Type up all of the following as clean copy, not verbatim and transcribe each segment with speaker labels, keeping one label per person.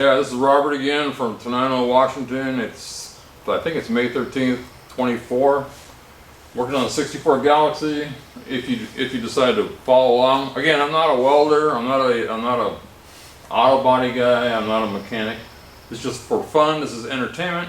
Speaker 1: Yeah, this is Robert again from Tenino, Washington. I think it's May 13th, 24. Working on a 64 Galaxie. If you decide to follow along, again, I'm not a welder. I'm not a auto body guy. I'm not a mechanic. It's just for fun. This is entertainment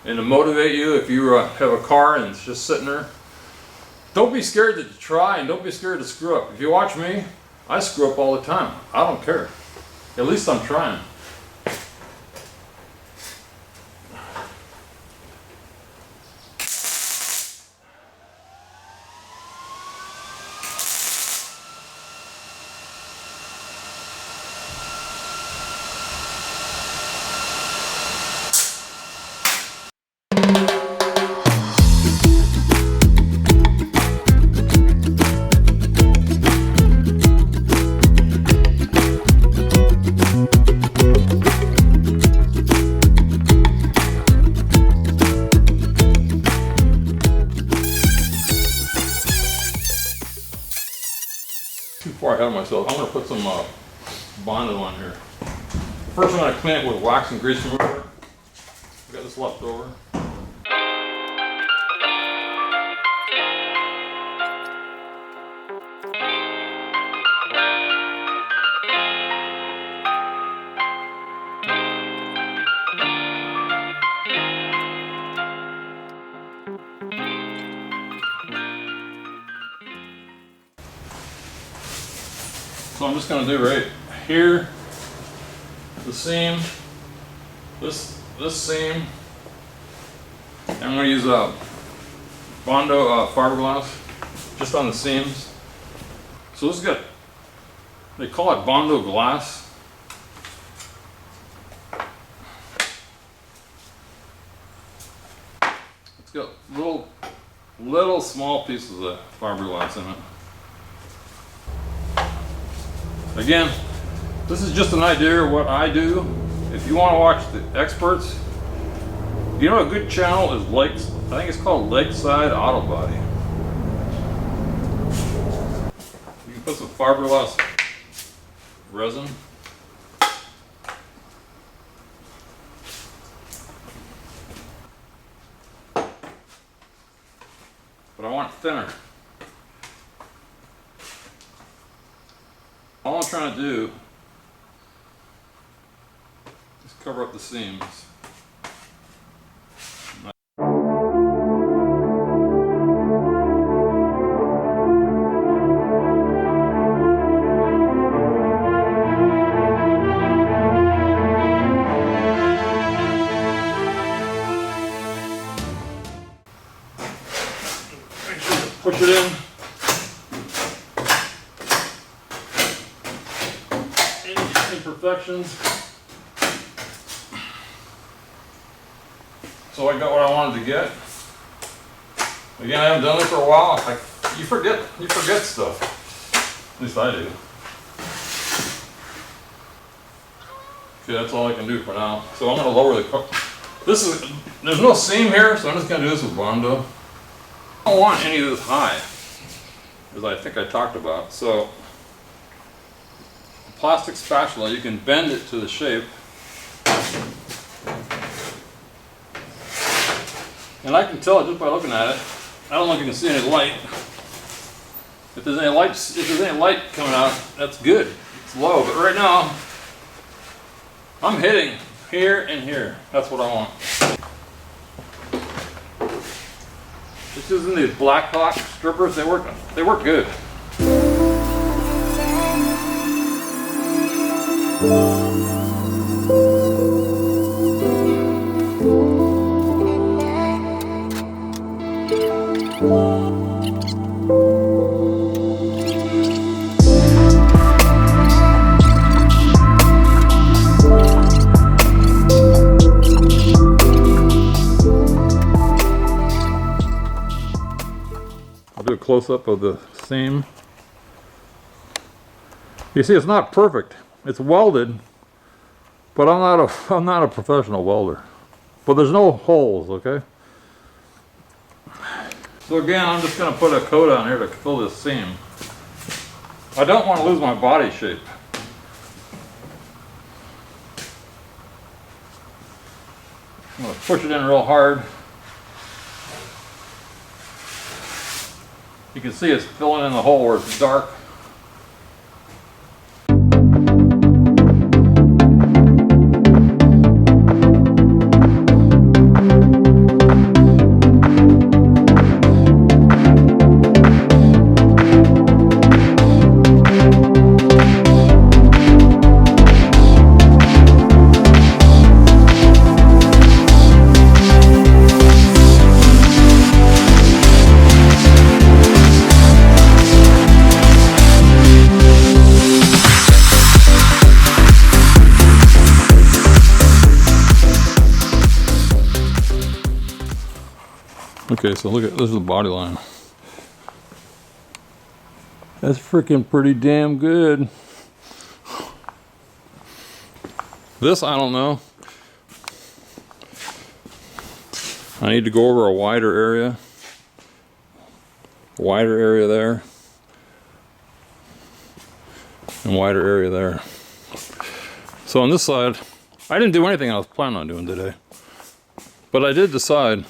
Speaker 1: and to motivate you. If you have a car and it's just sitting there, don't be scared to try and don't be scared to screw up. If you watch me, I screw up all the time. I don't care. At least I'm trying. Too far ahead of myself. I'm going to put some Bondo on here. First I'm going to clean it with wax and grease remover. I've got this left over. So I'm just going to do right here, the seam, this seam, and I'm going to use Bondo fiberglass just on the seams. So this is good. They call it Bondo glass. It's got little small pieces of fiberglass in it. Again, this is just an idea of what I do. If you want to watch the experts, you know a good channel is I think it's called Lakeside Auto Body. You can put some fiberglass resin. But I want it thinner. All I'm trying to do is cover up the seams. Make sure to push it in. Imperfections. So I got what I wanted to get. Again, I haven't done it for a while. You forget stuff. At least I do. Okay, that's all I can do for now. So I'm going to lower the car. There's no seam here, so I'm just going to do this with Bondo. I don't want any of this high, as I think I talked about. So plastic spatula, you can bend it to the shape. And I can tell just by looking at it. I don't know if you can see any light. If there's any light coming out, that's good. It's low, but right now I'm hitting here and here. That's what I want. Just using these Black Hawk strippers, they work good. I'll do a close-up of the seam. You see, it's not perfect. It's welded, but I'm not a professional welder. But there's no holes, okay? So again, I'm just going to put a coat on here to fill this seam. I don't want to lose my body shape. I'm gonna push it in real hard. You can see it's filling in the hole where it's dark. Okay, so look at this is the body line. That's freaking pretty damn good. This, I don't know. I need to go over a wider area. Wider area there. And wider area there. So on this side, I didn't do anything I was planning on doing today. But I did decide.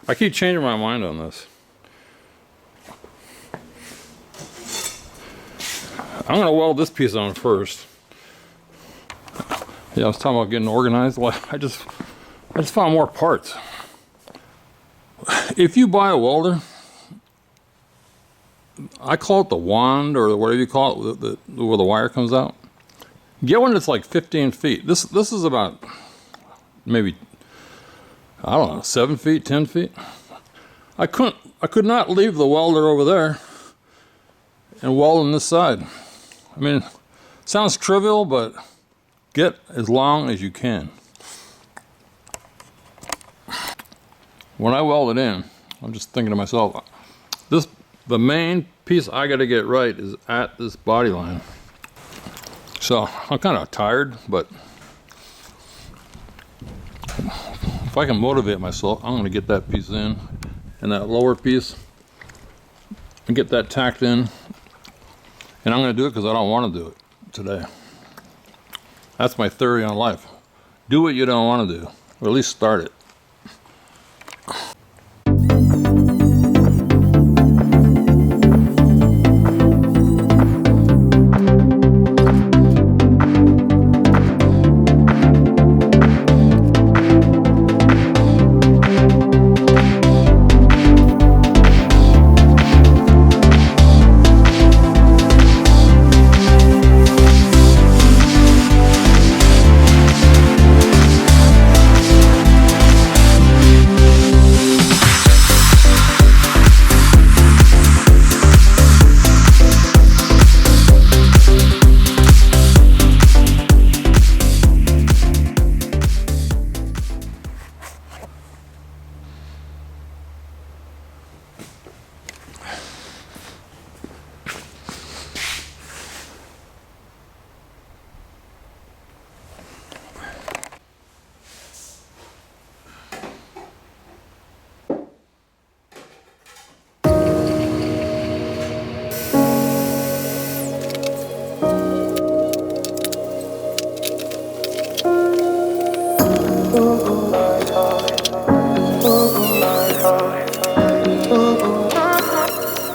Speaker 1: I keep changing my mind on this. I'm gonna weld this piece on first. Yeah, I was talking about getting organized. Well, I just found more parts. If you buy a welder, I call it the wand or whatever you call it, where the wire comes out. Get one that's like 15 feet. This is about maybe, I don't know, 7 feet, 10 feet. I could not leave the welder over there and weld on this side. I mean, sounds trivial, but get as long as you can. When I weld it in, I'm just thinking to myself, the main piece I gotta get right is at this body line. So I'm kind of tired, but if I can motivate myself, I'm gonna get that piece in and that lower piece and get that tacked in. And I'm gonna do it because I don't want to do it today. That's my theory on life. Do what you don't want to do, or at least start it.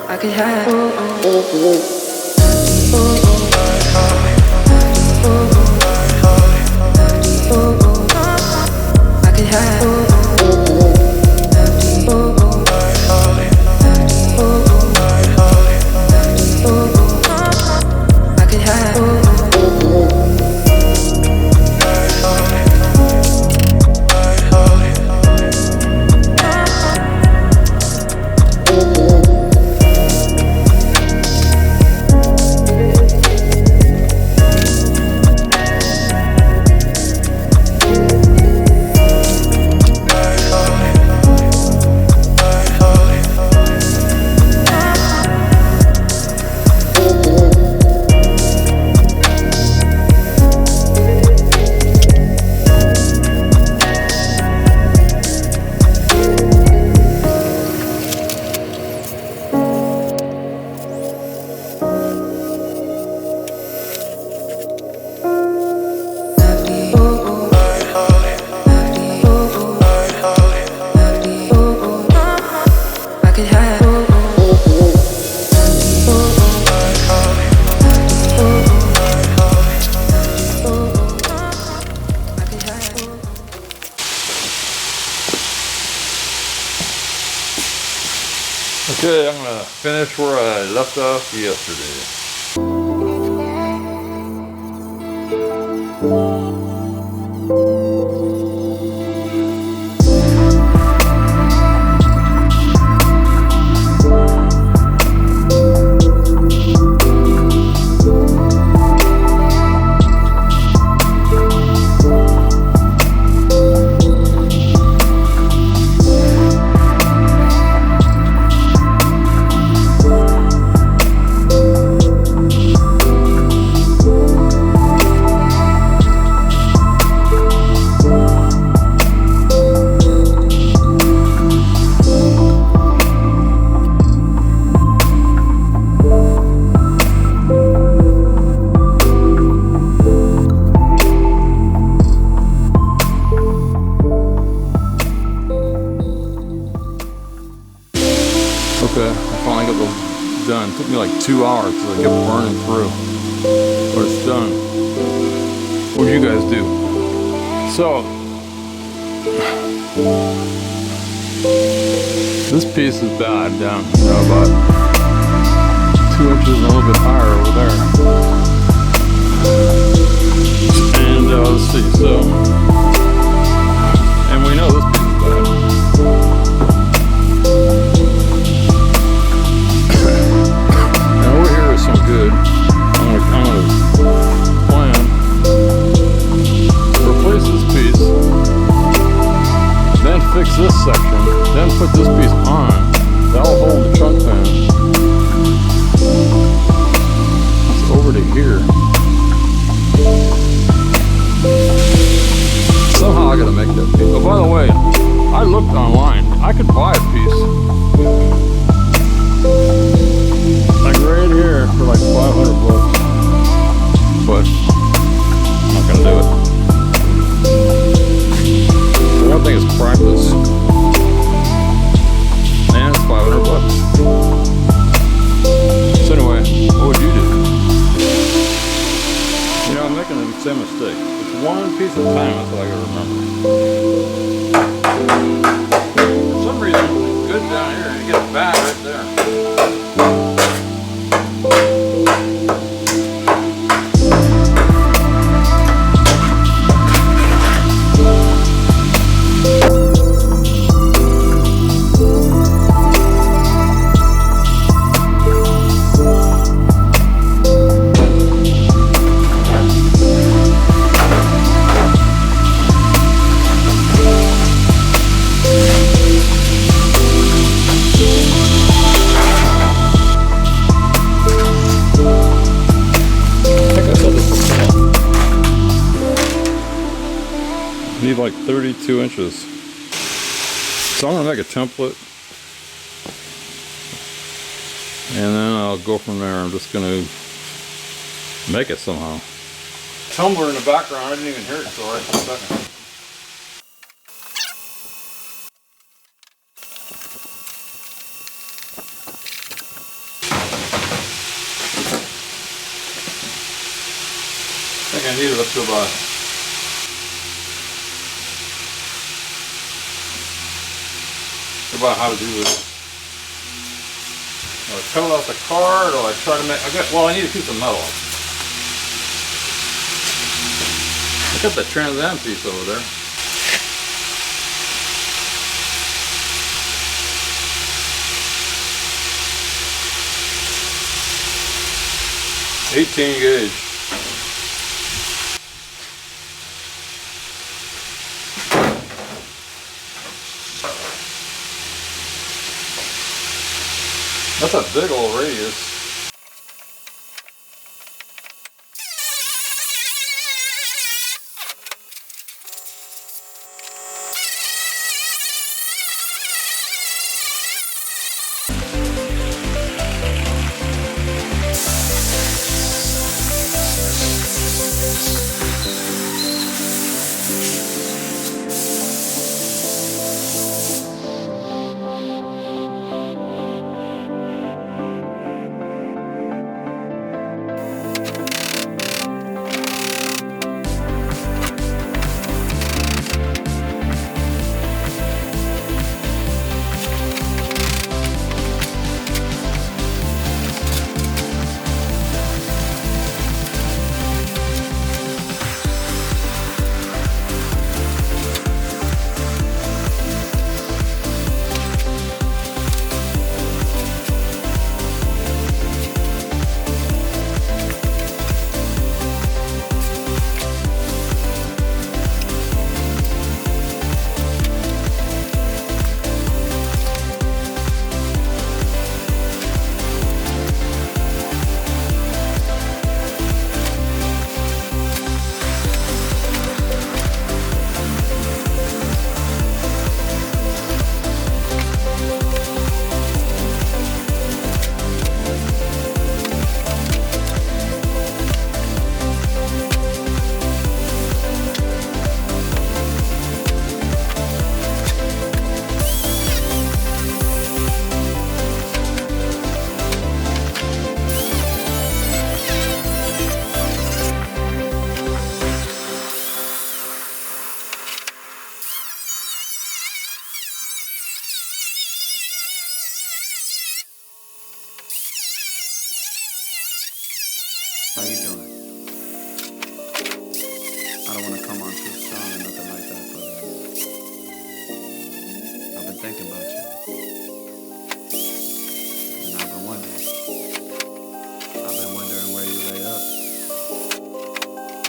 Speaker 2: I could have. I could have. I could have.
Speaker 1: Okay, I'm gonna finish where I left off yesterday. Okay, I finally got those done. It took me like 2 hours because I kept burning through. But it's done. What did you guys do? So, this piece is bad down, you know, about 2 inches and a little bit higher over there. And let's see, so, and we know this piece is bad. Some good. I'm gonna plan replace this piece, then fix this section, then put this piece on. That'll hold the trunk fan. It's over to here. Somehow I gotta make that piece. Oh, by the way, I looked online. I could buy a piece. Like right here for like 500 bucks, but I'm not gonna do it. For one thing, it's practice, and it's 500 bucks. So anyway, what would you do? You know, I'm making the same mistake. It's one piece at a time. That's what I gotta remember. For some reason, it's good down here. You get it bad right there. Need like 32 inches. So I'm gonna make a template and then I'll go from there. I'm just gonna make it somehow. Tumbler in the background, I didn't even hear it until right in a second. I think I need it up to about how to do this. Do I cut it off the card, or I try to make, well, I need a piece of metal. I got that Trans Am piece over there. $18 gauge. That's a big old radius.
Speaker 3: want to come on too strong or nothing like that, but I've been thinking about you. And I've been wondering. I've been wondering where you lay up.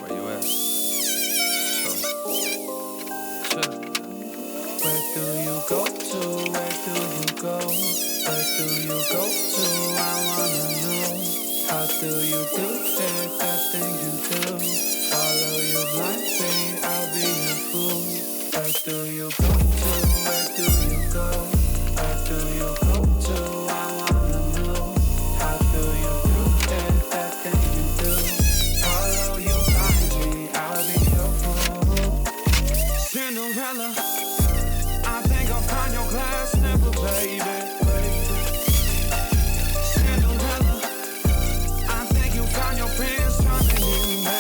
Speaker 3: Where you at? So, sure. Where do you go to? Where do you go? Where do you go to? I wanna know. How do you do it? That thing you do. Follow you blindly, I'll be your fool. Where do you go to? Where do you go? Where do you go to? I wanna know. How do you do it? That thing you do. Follow you blindly, I'll be your fool. Cinderella, I think I'll find your glass slipper, baby. Cinderella, I think you found your prince charming in me.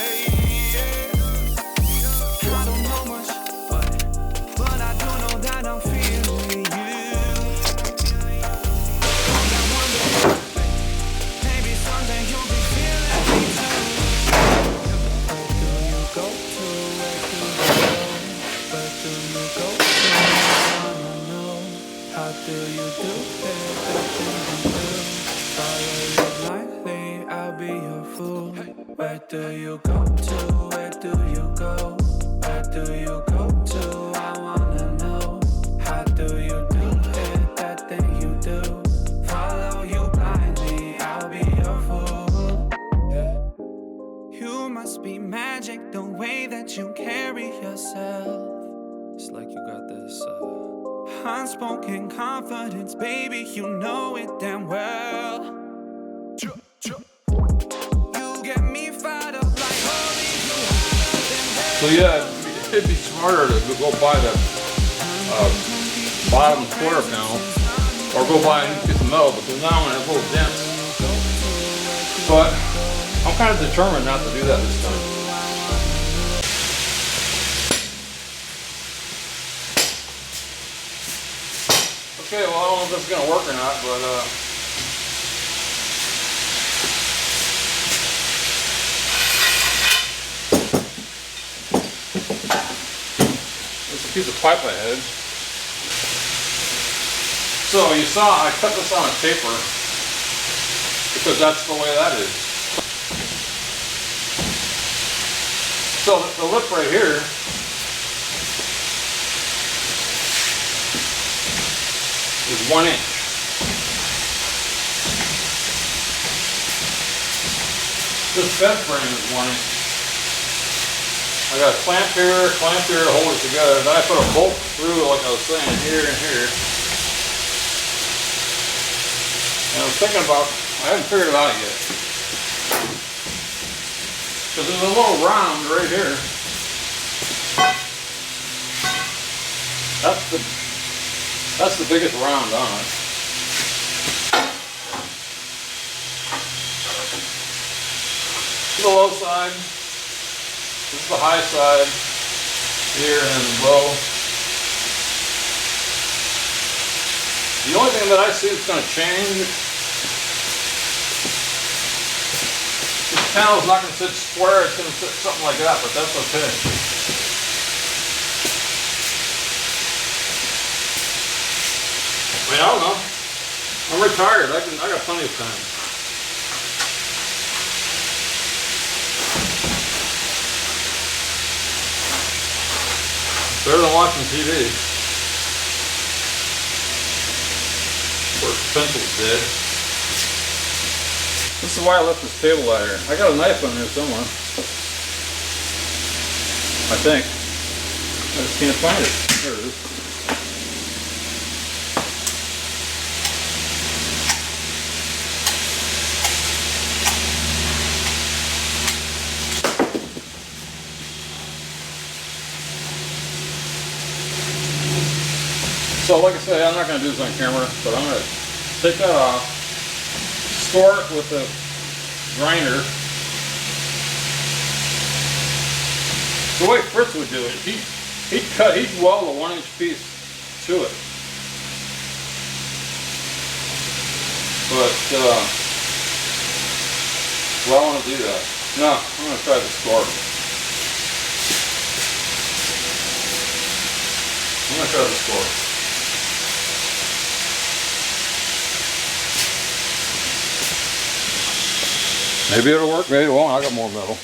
Speaker 3: I don't know much, but I do know that I'm feeling you. And I wonder, maybe someday you'll be feeling me too. Where do you go to? Where do you go? Where do you go to? I wanna know. How do you do it? That thing you do. Follow you blindly, I'll be your fool. Where do you go to? Where do you go? Where do you go to? I wanna know. How do you do it? That thing you do. Follow you blindly, I'll be your fool. Yeah. You must be magic, the way that you carry yourself. It's like you got this unspoken confidence, baby, you know it damn well. You get me fired up like holy you hotter than hell.
Speaker 1: So yeah, it'd be smarter to go buy the bottom quarter panel, or go buy a new piece of metal, because now when it's a little dense. But I'm kind of determined not to do that this time. Okay, well, I don't know if this is gonna work or not, but it's a piece of pipe I had. So you saw I cut this on a taper because that's the way that is. So the lip right here is 1 inch. This bed frame is 1 inch. I got a clamp here to hold it together. Then I put a bolt through, like I was saying, here and here. And I was thinking about, I haven't figured it out yet. Because there's a little round right here. That's the biggest round on it. This is the low side. This is the high side. Here and low. The only thing that I see that's going to change, this panel's not going to sit square, it's going to sit something like that, but that's okay. I mean, I don't know. I'm retired. I got plenty of time. Better than watching TV. Of course, the pencil's dead. This is why I left this table out here. I got a knife on there somewhere. I think. I just can't find it. There it is. So like I said, I'm not going to do this on camera, but I'm going to take that off, store it with the grinder. The way Fritz would do it, he'd weld a 1 inch piece to it. But, well, I want to do that. No, I'm going to try the store. gonna try this floor. Maybe it'll work, maybe it won't. I got more metal.